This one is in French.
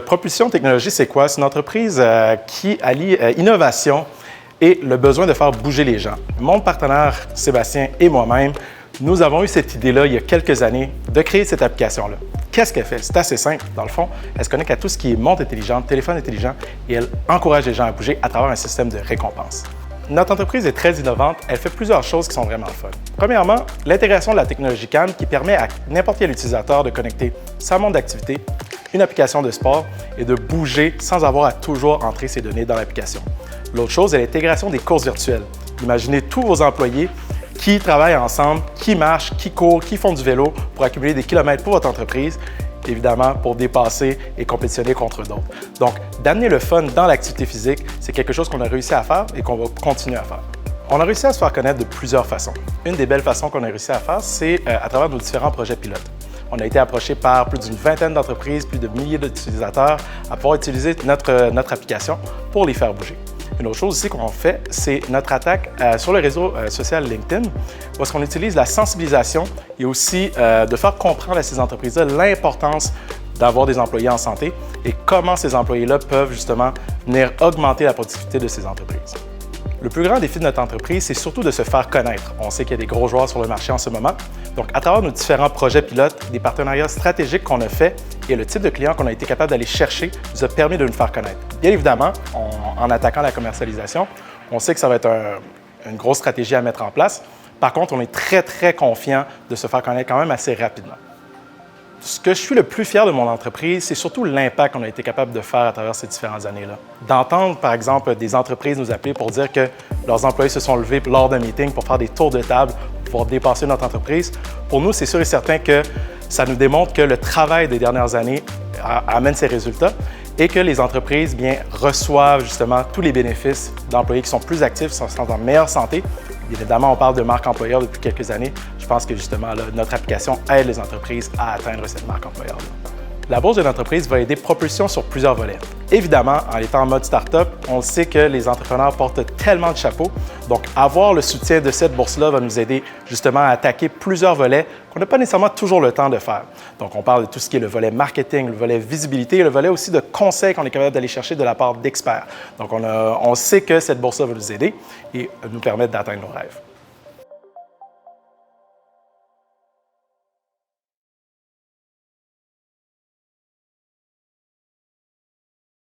Propulsion Technologies, c'est quoi? C'est une entreprise qui allie innovation et le besoin de faire bouger les gens. Mon partenaire Sébastien et moi-même, nous avons eu cette idée-là il y a quelques années de créer cette application-là. Qu'est-ce qu'elle fait? C'est assez simple. Dans le fond, elle se connecte à tout ce qui est montre intelligente, téléphone intelligent et elle encourage les gens à bouger à travers un système de récompense. Notre entreprise est très innovante. Elle fait plusieurs choses qui sont vraiment fun. Premièrement, l'intégration de la technologie CAM qui permet à n'importe quel utilisateur de connecter sa montre d'activité, une application de sport et de bouger sans avoir à toujours entrer ses données dans l'application. L'autre chose est l'intégration des courses virtuelles. Imaginez tous vos employés qui travaillent ensemble, qui marchent, qui courent, qui font du vélo pour accumuler des kilomètres pour votre entreprise, évidemment pour dépasser et compétitionner contre d'autres. Donc, d'amener le fun dans l'activité physique, c'est quelque chose qu'on a réussi à faire et qu'on va continuer à faire. On a réussi à se faire connaître de plusieurs façons. Une des belles façons qu'on a réussi à faire, c'est à travers nos différents projets pilotes. On a été approché par plus d'une vingtaine d'entreprises, plus de milliers d'utilisateurs à pouvoir utiliser notre application pour les faire bouger. Une autre chose aussi qu'on fait, c'est notre attaque sur le réseau social LinkedIn, où est-ce qu'on utilise la sensibilisation et aussi de faire comprendre à ces entreprises-là l'importance d'avoir des employés en santé et comment ces employés-là peuvent justement venir augmenter la productivité de ces entreprises. Le plus grand défi de notre entreprise, c'est surtout de se faire connaître. On sait qu'il y a des gros joueurs sur le marché en ce moment. Donc, à travers nos différents projets pilotes, des partenariats stratégiques qu'on a faits et le type de clients qu'on a été capable d'aller chercher nous a permis de nous faire connaître. Bien évidemment, en attaquant la commercialisation, on sait que ça va être une grosse stratégie à mettre en place. Par contre, on est très, très confiant de se faire connaître quand même assez rapidement. Ce que je suis le plus fier de mon entreprise, c'est surtout l'impact qu'on a été capable de faire à travers ces différentes années-là. D'entendre, par exemple, des entreprises nous appeler pour dire que leurs employés se sont levés lors d'un meeting pour faire des tours de table, pour pouvoir dépasser notre entreprise. Pour nous, c'est sûr et certain que ça nous démontre que le travail des dernières années amène ses résultats et que les entreprises reçoivent justement tous les bénéfices d'employés qui sont plus actifs, sont en meilleure santé. Bien évidemment, on parle de marque employeur depuis quelques années. Je pense que justement, là, notre application aide les entreprises à atteindre cette marque employeur-là. La bourse de l'entreprise va aider Propulsion sur plusieurs volets. Évidemment, en étant en mode start-up, on sait que les entrepreneurs portent tellement de chapeaux. Donc, avoir le soutien de cette bourse-là va nous aider justement à attaquer plusieurs volets qu'on n'a pas nécessairement toujours le temps de faire. Donc, on parle de tout ce qui est le volet marketing, le volet visibilité et le volet aussi de conseils qu'on est capable d'aller chercher de la part d'experts. Donc, on sait que cette bourse-là va nous aider et nous permettre d'atteindre nos rêves.